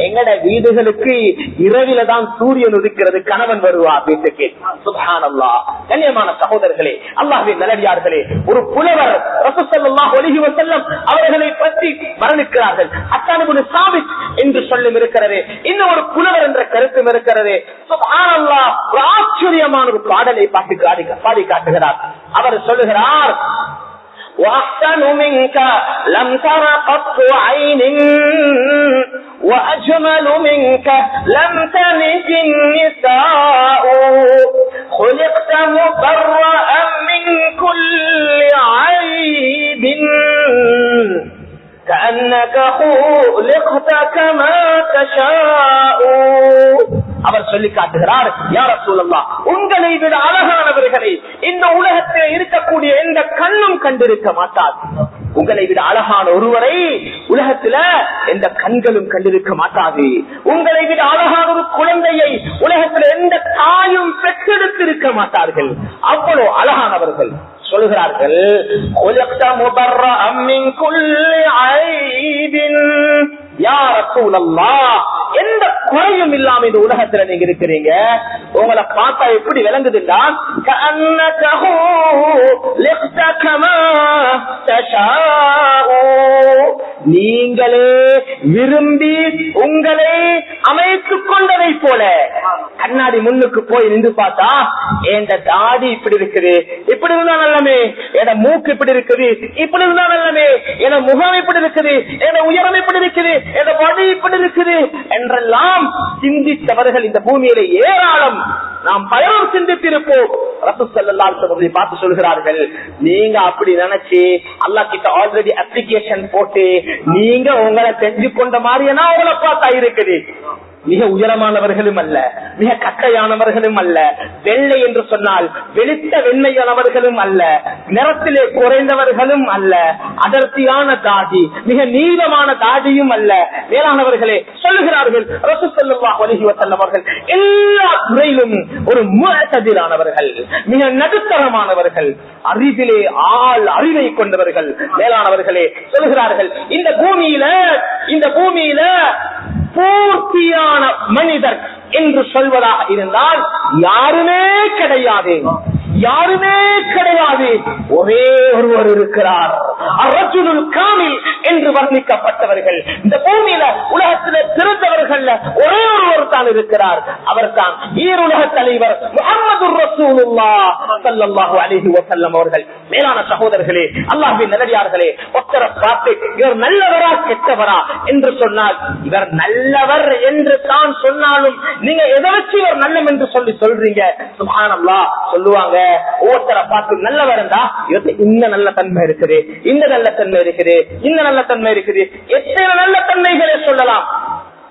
எங்கட வீடுகளுக்கு இரவில தான் சூரியன் உதிக்கிறது, கணவன் வருவார் வீட்டுக்கு. சுப்ஹானல்லாஹ். கண்ணியமான சகோதரர்களே, அல்லாஹ்வின் நல்லடியார்களே, ஒரு புலவர் ரசூல் ஸல்லல்லாஹு அலைஹி வஸல்லம் அவர்களை பற்றி வர்ணிக்கிறார்கள். ஹஸ்ஸான் இப்னு சாபித் என்று சொல்லும் இருக்கிறது, இன்னும் ஒரு புலவர் என்ற கருத்தும் இருக்கிறது. சுப்ஹானல்லாஹ், ஒரு ஆச்சரியமான ஒரு பாடலை பாடி காட்டுகிறார். அவர் சொல்லுகிறார், وأحسن منك لم تر قط عين وأجمل منك لم تلد النساء خلقت مبرأ من كل عيب كأنك خلقت كما تشاء. அவர் சொல்லி காட்டுகிறார், யா ரசூலல்லாஹ், உங்களை விட அழகானவர்களை இந்த உலகத்தில் இருக்கக்கூடிய எந்த கண்ணும் கண்டிருக்க மாட்டார். உங்களை விட அழகான ஒருவரை உலகத்துல எந்த கண்களும் கண்டிருக்க மாட்டாது. உங்களை விட அழகான ஒரு குழந்தையை உலகத்துல எந்த தாயும் பெற்றெடுத்திருக்க மாட்டார்கள். அவ்வளவு அழகானவர்கள். சொல்கிறார்கள், எந்த குறையும் இல்லாம இந்த உலகத்துல நீங்க இருக்கிறீங்க. உங்களை பார்த்தா எப்படி விளங்குதுன்னா, நீங்களே விரும்பி உங்களை அமைத்துக் கொண்டதை போல. கண்ணாடி முன்னுக்கு போய் நின்று பார்த்தா என் தாடி இப்படி இருக்குது, இப்படி இருந்தா நல்லமே, என் மூக்கு இப்படி இருக்குது, இப்படி இருந்தா நல்லமே, என் முகம் இப்படி இருக்குது, என் உயரம் இப்படி இருக்குது, என் வடி இப்படி இருக்குது என்றெல்லாம் சிந்தித்தவர்கள் இந்த பூமியில ஏராளம். நாம் பயணம் சிந்தித்திருப்போம். ரசூல் ஸல்லல்லாஹு அலைஹி வஸல்லம் பார்த்து சொல்கிறார்கள், நீங்க அப்படி நினைச்சு அல்லாஹ் கிட்ட ஆல்ரெடி அப்ளிகேஷன் போட்டு நீங்க உங்களை செஞ்சு கொண்ட மாதிரியா உங்களை பார்த்தா இருக்குது. மிக உயரமானவர்களும் அல்ல, மிக கட்டையானவர்களும் அல்ல, வெள்ளை என்று சொன்னால் வெளித்த வெண்மையானவர்களும் அல்ல, நிறத்திலே குறைந்தவர்களும் அல்ல, அடர்த்தியான தாடி, மிக நீளமான தாடியும் அல்ல. மேலானவர்களே சொல்லுகிறார்கள், ரசூல் ஸல்லல்லாஹு அலைஹி வஸல்லம் அவர்கள் எல்லா துறையிலும் ஒரு முஅ்ததிலானவர்கள், மிக நடுத்தரமானவர்கள், அறிவிலே அறிவை கொண்டவர்கள். மேலானவர்களே சொல்லுகிறார்கள், இந்த பூமியில பூர்த்தியான மனிதர் என்று சொல்வதாக இருந்தால் யாருமே கிடையாது, யாருமே கிடையாது. ஒரே ஒருவர் இருக்கிறார், அர்ரஜுலுல் காமில் என்று வர்ணிக்கப்பட்டவர்கள். இந்த பூமியில உலகத்திலே பிறந்தவர்கள் ஒரே ஒருவர் தான் இருக்கிறார். அவர் தான் ஈருலக தலைவர் முஹம்மதுர் ரசூலுல்லாஹ் ஸல்லல்லாஹு அலைஹி வஸல்லம் அவர்கள். மேலான சகோதரர்களே, அல்லாஹ்வின் நல்லடியார்களே, ஒத்தர பார்த்து இவர் நல்லவரா கெட்டவரா என்று சொன்னால், இவர் நல்லவர் என்று தான் சொன்னாலும் நீங்க எதை வச்சு இவர் நல்லம் என்று சொல்றீங்க? சுப்ஹானல்லாஹ் சொல்லுவாங்க, ஒவ்வொருத்தரை பார்த்து நல்லவர் இருந்தா இந்த நல்ல தன்மை இருக்குது, இந்த நல்ல தன்மை இருக்குது, இந்த நல்ல தன்மை இருக்குது, எத்தனை நல்ல தன்மைகளை சொல்லலாம்.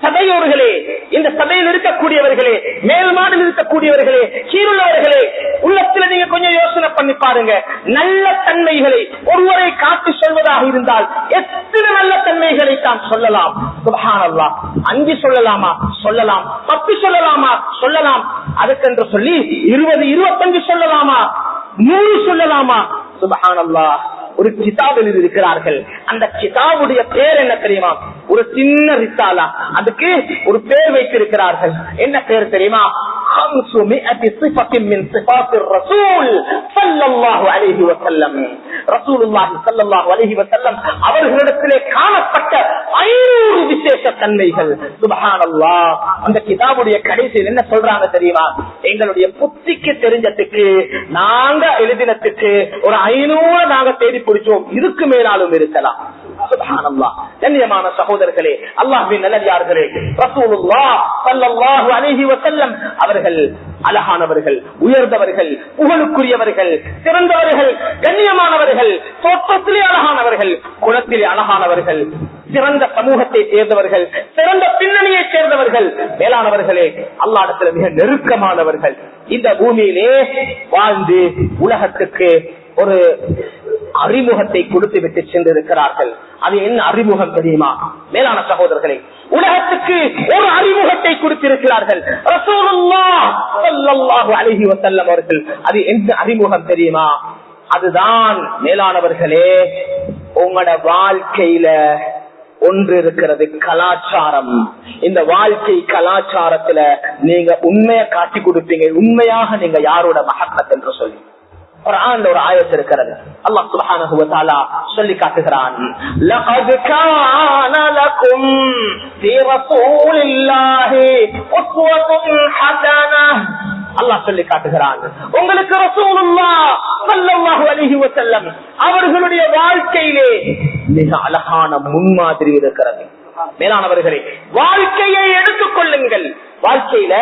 சபையோர்களே, இந்த சபையில் இருக்கக்கூடியவர்களே, மேல்மாடில் இருக்கக்கூடியவர்களே, கீழுள்ளவர்களே, உள்ளத்தில் நீங்க கொஞ்சம் யோசனை பண்ணி பாருங்க. நல்ல தன்மைகளை ஒருவரை காட்டி சொல்வதாக இருந்தால் எத்தனை நல்ல தன்மைகளை தான் சொல்லலாம். சுப்ஹானல்லாஹ், 5 சொல்லலாமா? சொல்லலாம். 10 சொல்லலாமா? சொல்லலாம். அதுக்கென்று சொல்லி 20, 25 சொல்லலாமா? 100 சொல்லலாமா? சுப்ஹானல்லாஹ். ஒரு கிதாபில் இருக்கிறார்கள். அந்த கிதாபுடைய பேர் என்ன தெரியுமா? ஒரு சின்ன ரிசாலா, அதுக்கு ஒரு பேர் வைத்திருக்கிறார்கள். என்ன பேர் தெரியுமா? 500 சிஃபத்தின் மின் சிஃபாத்திர் ரசூல் ஸல்லல்லாஹு அலைஹி வஸல்லம். ரசூலுல்லாஹி ஸல்லல்லாஹு அலைஹி வஸல்லம் அவர்களிடத்திலே காணப்பட்ட 500 விசேஷ தன்மைகள். சுப்ஹானல்லாஹ். அந்த கிதாபுடைய கடைசியில் என்ன சொல்றாங்க தெரியுமா? எங்களுடைய புத்திக்கு தெரிஞ்சதுக்கு, நாங்க எழுதினத்துக்கு ஒரு 500 நாங்க தேடி பிடிச்சோம், இதுக்கு மேலாலும் இருக்கலாம். சுப்ஹானல்லாஹ். கண்ணியமான சகோதரர்களே, அல்லாஹ்வின் நல்லடியார்களே, ரசூலுல்லாஹ் ஸல்லல்லாஹு அலைஹி வஸல்லம் அவர்கள் அழகானவர்கள், உயர்ந்தவர்கள், புகழுக்குரியவர்கள், சிறந்தவர்கள், கண்ணியமானவர்கள், தோற்றத்திலே அழகானவர்கள், குணத்திலே அழகானவர்கள், சிறந்த சமூகத்தை சேர்ந்தவர்கள், சிறந்த பின்னணியை சேர்ந்தவர்கள், மேலானவர்களே, அல்லாஹ்விடத்தில் மிக நெருக்கமானவர்கள். இந்த பூமியிலே வாழ்ந்து உலகத்துக்கு ஒரு அறிமுகத்தை கொடுத்து விட்டு சென்றிருக்கிறார்கள். அது என்ன அறிமுகம் தெரியுமா? மேலான சகோதரர்களே, உலகத்துக்கு ஒரு அறிமுகத்தை கொடுத்திருக்கிறார்கள். ரசூலுல்லாஹ் ஸல்லல்லாஹு அலைஹி வஸல்லம் அவர்கள். அது என்ன அறிமுகம் தெரியுமா? அதுதான் மேலானவர்களே, உங்களோட வாழ்க்கையில ஒன்று இருக்கிறது, கலாச்சாரம். இந்த வாழ்க்கை கலாச்சாரத்துல நீங்க உண்மையை காட்டி கொடுப்பீங்க. உண்மையாக நீங்க யாரோட மஹப்பத் என்று சொல்லி குர்ஆன்ல ஒரு ஆயத் இருக்கிறது. அல்லாஹ் சுப்ஹானஹு வ தஆலா சொல்லி காட்டுகிறான், லகத் கான லகும் ஃபீ ரசூலில்லாஹி உஸ்வத்துன் ஹஸனஹ். அல்லாஹ் சொல்லி காட்டுகிறான், உங்களுக்கு ரசூலுல்லாஹ் ஸல்லல்லாஹு அலைஹி வஸல்லம் அவர்களுடைய வாழ்க்கையிலே மிக அழகான முன்மாதிரி இருக்கிறது. மேலானவர்களே, வாழ்க்கையை எடுத்துக் கொள்ளுங்கள். வாழ்க்கையில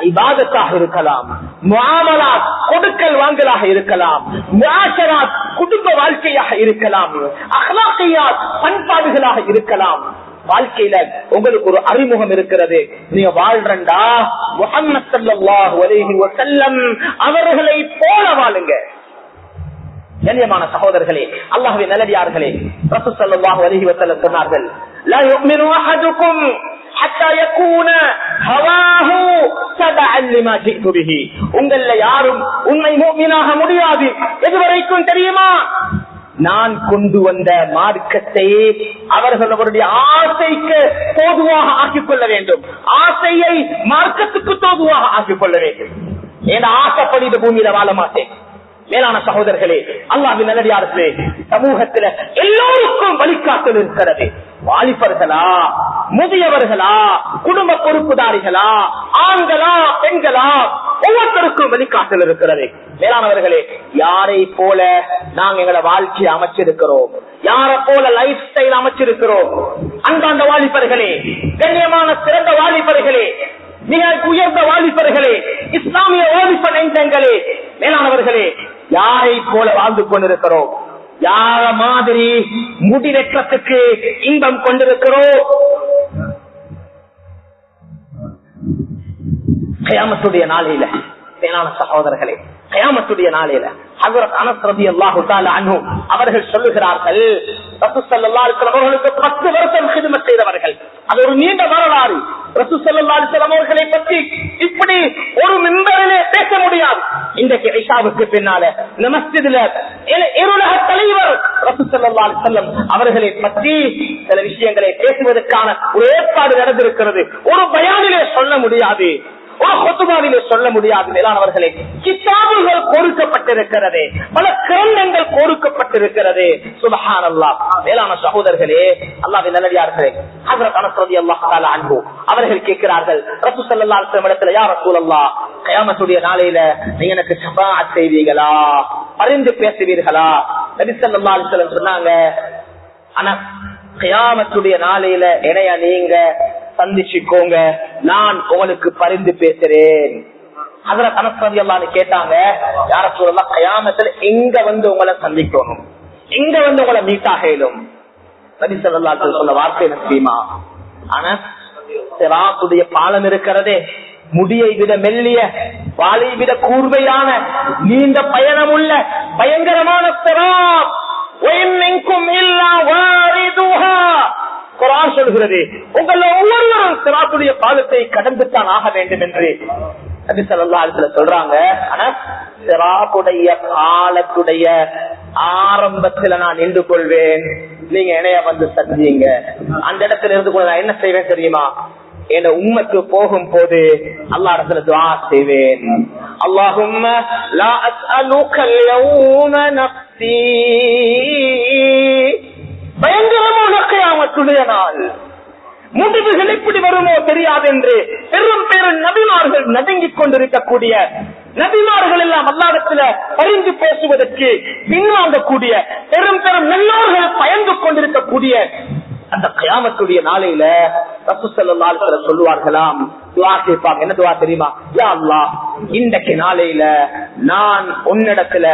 இபாதத்தாக இருக்கலாம், முஆமலாத் கொடுக்கல் வாங்கலாக இருக்கலாம், முஆஷராத் குடும்ப வாழ்க்கையாக இருக்கலாம், அக்லாகியாத் பண்பாடுகளாக இருக்கலாம். வாழ்க்கையில உங்களுக்கு ஒரு அறிமுகம் இருக்கிறது. நீங்க வாழ்றண்டா முஹம்மது ஸல்லல்லாஹு அலைஹி வஸல்லம் அவர்களை போல வாழுங்க. கண்ணியமான சகோதரர்களே, அல்லாஹ்வின் நல்லடியார்களே, ரசூல் ஸல்லல்லாஹு அலைஹி வஸல்லம் சொன்னார்கள், லா யுமினு அஹதுக்கும் ஹத்தா யகூன ஹவாஹு தபஅன் லிமா ஜிது பிஹி. உங்கள யாரும் உண்மை முஃமினாக முடியாது. எதுவரைக்கும் தெரியுமா? நான் கொண்டு வந்த மார்க்கத்தை அவர்களுடைய ஆசைக்கு தோதுவாக ஆக்கிக் கொள்ள வேண்டும். ஆசையை மார்க்கத்துக்கு தோதுவாக ஆக்கிக் கொள்ள வேண்டும். ஏன்னா ஆசைப்படி இந்த பூமியில வாழ மாட்டேன். மேலான சகோதரர்களே, அல்லாஹ்வின் நல்லடியார்களே, சமூகத்துல எல்லோருக்கும் வழிகாட்டல் இருக்கிறது. வாலிபர்களா, முதியவர்களா, குடும்ப பொறுப்புதாரிகளா, ஆண்களா, பெண்களா, ஒவ்வொருத்தருக்கும் வழிகாட்டல் இருக்கிறது. மேலானவர்களே, யாரை போல நாங்க எங்களை வாழ்க்கையை அமைச்சிருக்கிறோம், யாரை போல லைஃப் ஸ்டைல் அமைச்சிருக்கிறோம். அன்பார்ந்த வாலிபர்களே, கண்ணியமான சிறந்த வாலிபர்களே, மிக உயர்ந்த வாலிபர்களே, இஸ்லாமிய வாலிப நெஞ்சங்களே, மேலானவர்களே, யாரை போல வாழ்ந்து கொண்டிருக்கிறோம்? யார மாதிரி முடிவெற்றத்துக்கு இன்பம் கொண்டிருக்கிறோம்? கியாமத்துடைய நாளையில, மேலான சகோதரர்களே, கியாமத்துடைய நாளையில ஹஜ்ரத் அனஸ் ரலியல்லாஹு தஆலா அன்ஹு அவர்கள் சொல்லுகிறார்கள், ரசூல் ஸல்லல்லாஹு அலைஹி வஸல்லம் அவர்களுக்கு 10 வருஷம் খিদமத் செய்தவர்கள். அது ஒரு நீண்ட வரலாறு. ரசூல் ஸல்லல்லாஹு அலைஹி வஸல்லம் அவர்களை பற்றி இப்படி ஒரு மிம்பரிலே பேச முடியாது. இன்றைக்கு இஷாவுக்கு பின்னால இந்த மஸ்ஜிதுல இருளக தலைவர் ரசூல் ஸல்லல்லாஹு அலைஹி வஸல்லம் அவர்களை பற்றி சில விஷயங்களை பேசுவதற்கான ஒரு ஏற்பாடு நடந்திருக்கிறது. ஒரு பயானிலே சொல்ல முடியாது, ஒரு ஹுத்பாவிலே சொல்ல முடியாது. மேலானவர்களே, கிதாபுகள் கோருக்கப்பட்டிருக்கிறது, பல கிரந்தங்கள் கோருக்கப்பட்டிருக்கிறது. சுப்ஹானல்லாஹ். மேலான சகோதரர்களே, அல்லாஹ்வின் நல்லடியார்களே, ஹஜ்ரத் அனஸ் ரலியல்லாஹு தஆலா அன்ஹு அவர்கள் கேட்கிறார்கள், ரசூல் ஸல்லல்லாஹு அலைஹி வஸல்லம் இடத்துல, யா ரசூலல்லாஹ், கியாமத்துடைய நாளையில நீங்க எனக்கு ஷஃபாஅத் செய்வீங்களா, பரிந்து பேசுவீர்களா? நபி ஸல்லல்லாஹு அலைஹி வஸல்லம் சொன்னாங்க, அனஸ், கியாமத்துடைய நாளையில என்னைய நீங்க சந்திச்சுக்கோங்க, நான் உங்களுக்கு பரிந்து பேசுறேன். ஹஜ்ரத் அனஸ் ரலியல்லாஹு அன்ஹு கேட்டாங்க, யா ரசூலல்லாஹ், கியாமத்துல எங்க வந்து உங்களை சந்திக்கணும், எங்க வந்து உங்களை மீட் ஆகணும்? நபி ஸல்லல்லாஹு அலைஹி வஸல்லம் சொன்ன வார்த்தை என்ன தெரியுமா? அனஸ், சிராத்துடைய பாலம் இருக்கிறதே, முடியை விட மெல்லிய, வாளை விட கூர்மையான, நீண்ட பயணம் உள்ள பயங்கரமான சிராத். குர்ஆன் சொல்கிறது, உங்கள் ஒவ்வொருவரும் சிராத்துடைய பாலத்தை கடந்துத்தான் ஆக வேண்டும் என்று நபி ஸல்லல்லாஹு அலைஹி வஸல்லம் சொல்றாங்க. ஆனா சிராத்துடைய காலத்துடைய ஆரம்பத்துல நான் நின்று கொள்வேன், நீங்க இணைய வந்து சந்திங்க. அந்த இடத்துல இருந்து கொண்டு நான் என்ன செய்வேன் தெரியுமா? என் உம்மத்து போகும் போது அல்லாஹ் இடத்துல துஆ செய்வேன். அல்லாஹும்ம லா அஸ்அலுகல் யௌம நஃப்ஸி. பயங்கரமான கியாமத்துடைய நாள், முடிவுகள் எப்படி வருமோ தெரியாது என்று பெரும் பெரும் நபிமார்கள் நடுங்கிக் கொண்டிருக்கக்கூடிய, நபிமார்கள் எல்லாம் அல்லாஹ்விடத்தில் பரிந்து பேசுவதற்கு பின்வாங்கக்கூடிய, பெரும் பெரும் நல்லோர்கள் பயந்து கொண்டிருக்கக்கூடிய அந்த கியாமத்துடைய நாளையில ரசூல் ஸல்லல்லாஹு அலைஹி வஸல்லம் சொல்லுவார்களாம், துஆ கேட்பாங்க. என்ன துஆ தெரியுமா? யா அல்லாஹ், இன்றைக்கு நாளையில நான் உன்னிடத்துல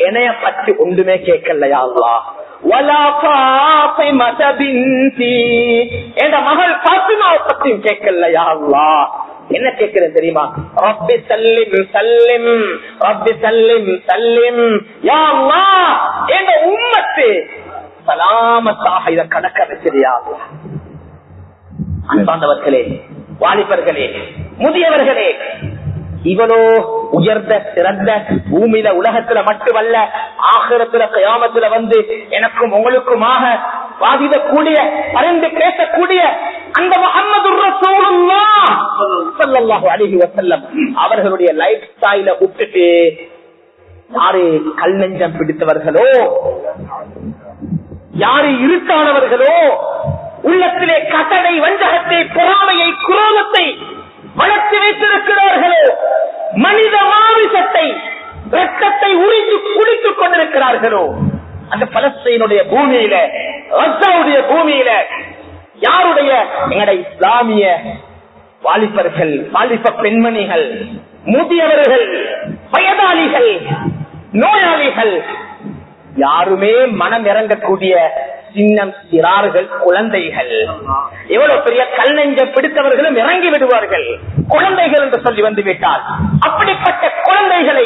என்னைய பற்றி ஒன்றுமே கேட்கல யா அல்லாஹ். வலா ஃபாத்திமத பின்தி, என்ற மகள் ஃபாத்திமாவை பற்றியும் கேட்கல யா அல்லாஹ். என்ன கேட்கிறேன் தெரியுமா? ரப்பி சல்லிம் சல்லிம், ரப்பி சல்லிம் சல்லிம். யா அல்லாஹ், என்ற உம்மத்து சலாமத்தாக இதை கடக்க வச்சிருயா. அன்பாந்தவர்களே, வாலிபர்களே, முதியவர்களே, இவனோ உயர்ந்த சிறந்த பூமியில உலகத்துல மட்டுமல்ல ஆகிரத்துல கியாமத்துல வந்து எனக்கும் உங்களுக்குமாக வாதிடக்கூடிய, பரிந்து பேசக்கூடிய அந்த முஹம்மது ரசூலுல்லாஹ் ஸல்லல்லாஹு அலைஹி வஸல்லம் அவர்களுடைய லைஃப் ஸ்டைல விட்டுட்டு யாரு கல் நெஞ்சம் பிடித்தவர்களோ, யாரு இருட்டானவர்களோ, உள்ளத்திலே கட்டளை, வஞ்சகத்தை, பொறாமையை, குரோதத்தை வளர்த்து வைத்திருக்கிறார்களோ, மனித மாமிசத்தை, ரத்தத்தை உறிஞ்சு குடித்துக் கொண்டிருக்கிறார்களோ, அந்த பலஸ்தீனுடைய பூமியில, ரஷ்யாவுடைய பூமியில யாருடைய எங்களுடைய இஸ்லாமிய வாலிபர்கள், வாலிப பெண்மணிகள், முதியவர்கள், வயதாளிகள், நோயாளிகள், யாருமே மனம் இறங்கக்கூடிய சின்னம் சிறார்கள், குழந்தைகள், எவ்வளவு பெரிய கல் நெஞ்ச பிடித்தவர்களும் இறங்கி விடுவார்கள் குழந்தைகள் என்று சொல்லி வந்து விட்டால். அப்படிப்பட்ட குழந்தைகளை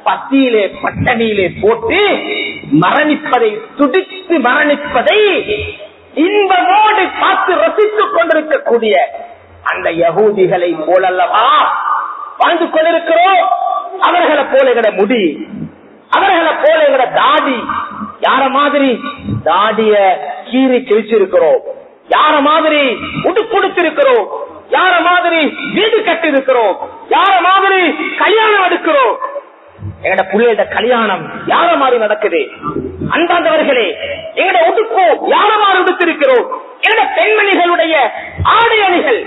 பசியிலே பட்டணியிலே போட்டு மரணிப்பதை, துடித்து மரணிப்பதை இன்பமோடு பார்த்து ரசித்துக் கொண்டிருக்கக்கூடிய அந்த யகூதிகளை போலல்லவா வாழ்ந்து கொண்டிருக்கிறோம். அவர்களை போல எங்கட முடி, அவர்களை போல எங்கட தாடி, யார மாதிரி தாடிய கீறி கிழிச்சிருக்கிறோம், யார மாதிரி உடுப்புடுத்திருக்கிறோம், யார மாதிரி வீடு கட்டிருக்கிறோம், யார மாதிரி கல்யாணம் எடுக்கிறோம். எங்கட பிள்ளையோட கல்யாணம் யார மாதிரி நடக்குது. அன்பாந்தவர்களே, எங்கட உடுப்பு யார மாதிரி உடுத்திருக்கிறோம். எங்கட பெண்மணிகளுடைய ஆடை அணிகள்,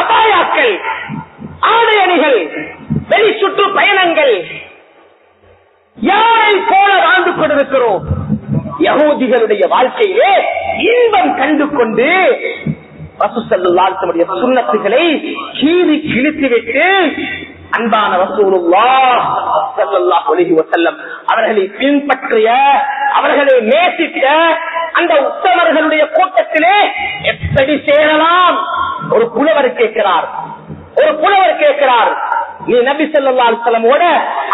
அபாயாக்கள், ஆடை அணிகள், வெளி சுற்று பயணங்கள் யாரை போல வாழ்ந்து கொண்டிருக்கிறோம். யகூதிகளுடைய வாழ்க்கையிலே இன்பம் கண்டு கொண்டு ரசூல் ஸல்லல்லாஹு அலைஹி வஸல்லம் சுன்னத்துகளை கீறி கிழித்துவிட்டு அன்பான ரசூலுல்லாஹ் ஸல்லல்லாஹு அலைஹி வஸல்லம் அவர்களை பின்பற்றிய, அவர்களை நேசித்த அந்த உத்தமர்களுடைய கூட்டத்திலே எப்படி சேரலாம்? ஒரு புலவர் கேட்கிறார், ஒரு புலவர் கேட்கிறார், நீ நபி ஸல்லல்லாஹு அலைஹி வஸல்லமோட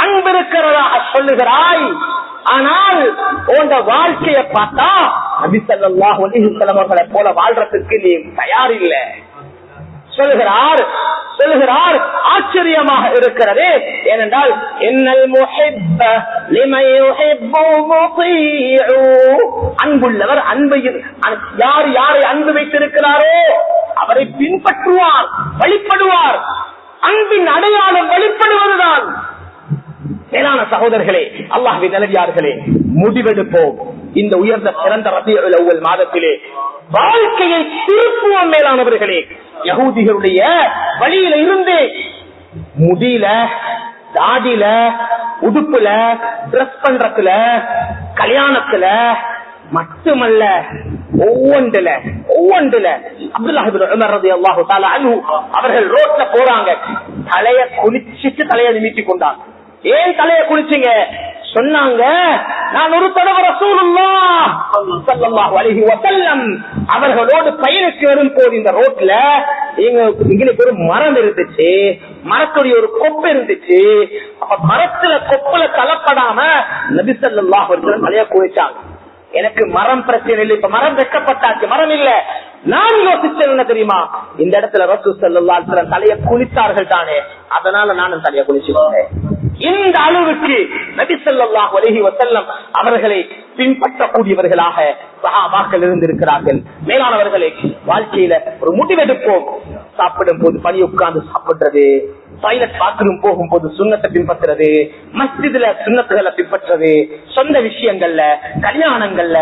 அன்பு இருக்கிறதா சொல்லுகிறாய், ஆனால் உங்க வாழ்க்கையை பார்த்தா நபி ஸல்லல்லாஹு அலைஹி வஸல்லம் அவர்களை போல வாழ்றதுக்கு நீ தயார் இல்லை சொல்லுகிறார். ஆச்சரியமாக இருக்கிறது. ஏனென்றால் என்னல் முஹிப்ப லிமன் யுஹிப்பு முதீஉ, அன்புள்ளவர் அன்பையில் யார் யாரை அன்பு வைத்திருக்கிறாரோ அவரை பின்பற்றுவார், வழிபடுவார். அன்பின் அடையாளம் வழிபடுவதுதான். மேலான சகோதரர்களே, அல்லாஹ்வின் நல்லடியார்களே, முடிவெடுப்போம். இந்த உயர்ந்த சிறந்த ரபியுல் அவ்வல் மாதத்திலே வாழ்க்கையை திருப்புவோம். மேலானவர்களே, யகூதிகளுடைய வழியில இருந்து முடியல, தாடியில, உடுப்புல, டிரஸ் பண்றதுல, கல்யாணத்துல மட்டுமல்ல, ஒவ்வொன்றுல அப்துல்லாஹ் இப்னு உமர் ரலியல்லாஹு தஆலா அன்ஹு அவர்கள் ரோட்ல போறாங்க, தலைய குளிச்சிட்டு தலையை நிமித்தி கொண்டாங்க. ஏன் தலையை குளிச்சீங்க? சொன்னாங்க, நான் ஒரு தடவை ரசூலுல்லாஹ் ஸல்லல்லாஹு அலைஹி வஸல்லம் அவர்களோடு பயணித்து வரும் போது இந்த ரோட்ல எங்களுக்கு ஒரு மரம் இருந்துச்சு, மரத்துடைய ஒரு கொப்பு இருந்துச்சு. அப்ப மரத்துல கொப்புல கலப்படாம நபி ஸல்லல்லாஹு அலைஹி வஸல்லம் தலைய குளிச்சாங்க. எனக்கு மரம் பிரச்சனை இல்லை, இப்ப மரம் வெட்டப்பட்டாச்சு, மரம் இல்ல. நான் யோசிச்சது என்ன தெரியுமா, இந்த இடத்துல ரசூல் ஸல்லல்லாஹு அலைஹி வஸல்லம் தலைய குளித்தார்கள் தானே, அதனால நானும் தலைய குளிச்சுட்டேன். இந்த அளவுக்கு நபி ஸல்லல்லாஹு அலைஹி வஸல்லம் அவர்களை பின்பற்றக்கூடியவர்களாக சஹாபாக்கள் இருந்திருக்கிறார்கள். மேலானவர்களே, வாழ்க்கையில ஒரு முடிவெடுப்போம். சாப்பிடும் போது பணி உட்கார்ந்து சாப்பிடுறது, டாய்லெட் பாத்ரூம் போகும்போது சுண்ணத்தை பின்பற்றுறது, மஸ்ஜிதுல சுண்ணத்துகளை பின்பற்றுறது, சொந்த விஷயங்கள்ல, கல்யாணங்கள்ல,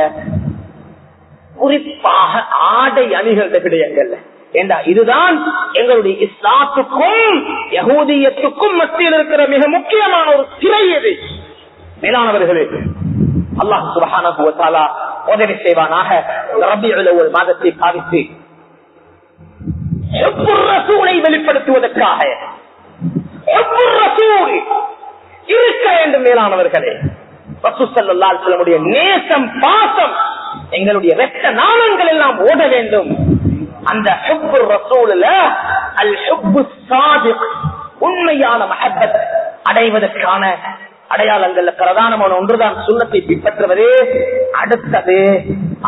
குறிப்பாக ஆடை அணிகிற விடயங்கள்ல. ஏண்டா இதுதான் எங்களுடைய இஸ்லாத்துக்கும் யஹூதியத்துக்கும் மத்தியில் இருக்கிற மிக முக்கியமான ஒரு திரை. எது மேலானவர்களே, அல்லாஹ் சுப்ஹானஹு வ தஆலா உதவி செய்வானாக. ரபீஉல் அவ்வல் மாதத்தை பாவித்து ஹுப்புர் ரசூலை வெளிப்படுத்துவதற்காக ஹுப்புர் ரசூல் இருக்க வேண்டும். மேலானவர்களே, ரசூல் ஸல்லல்லாஹு அலைஹி வஸல்லம் நேசம், பாசம், எங்களுடைய இரத்த நாளங்கள் எல்லாம் ஓட வேண்டும். அந்த ஹுப்புர் ரசூல்ல அல் ஹுப்பு ஸாதிக், உண்மையான மஹப்பத் அடைவதற்கான அடையாளங்கள்ல பிரதானமான ஒன்றுதான் சுன்னத்தை பின்பற்றுவது. அடுத்தது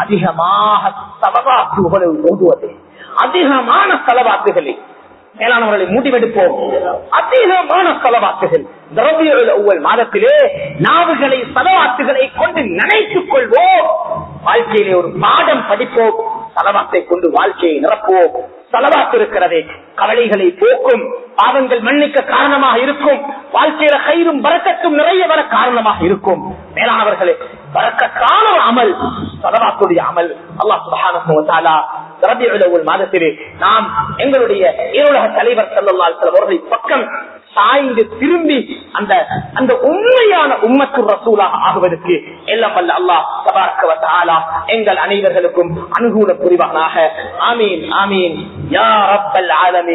அதிகமாக ஸலவாத்துகளை ஓதுவது, அதிகமான ஸலவாத்துகளை. மேலானவர்களை முடிவெடுப்போம், அதிகமான ஸலவாத்துகள். ரபீஉல் அவ்வல் மாதத்திலே நாவுகளை ஸலவாத்துகளை கொண்டு நினைத்துக் கொள்வோம். வாழ்க்கையிலே ஒரு பாடம் படிப்போம், ஸலவாத்தை கொண்டு வாழ்க்கையை நிரப்புவோம். ஸலவாத் இருக்கிறதே கவலைகளை போக்கும், பாவங்கள் மன்னிக்க காரணமாக இருக்கும், வாழ்க்கையில கைரும் பரக்கத்தும் நிறைய வர காரணமாக இருக்கும். மேலானவர்களே, பரக்கத்தான அமல் ஸலவாத்துடைய அமல். அல்லாஹ் சுப்ஹானஹு வ தஆலா ரபீஉல் அவ்வல் மாதத்திலே நாம் எங்களுடைய இருளக தலைவர் ஸல்லல்லாஹு அலைஹி வஸல்லம் அவர்களை பக்கம் சாய்ந்து திரும்பி அந்த உண்மையான உம்மத்துர் ரசூலாக ஆகுவதற்கு எல்லாம் வல்ல அல்லாஹ் தபாரக வ தஆலா எங்கள் அனைவர்களுக்கும் அனுகூல புரிவானாக. ஆமீன், ஆமீன் யா ரப்பல் ஆலமீன்.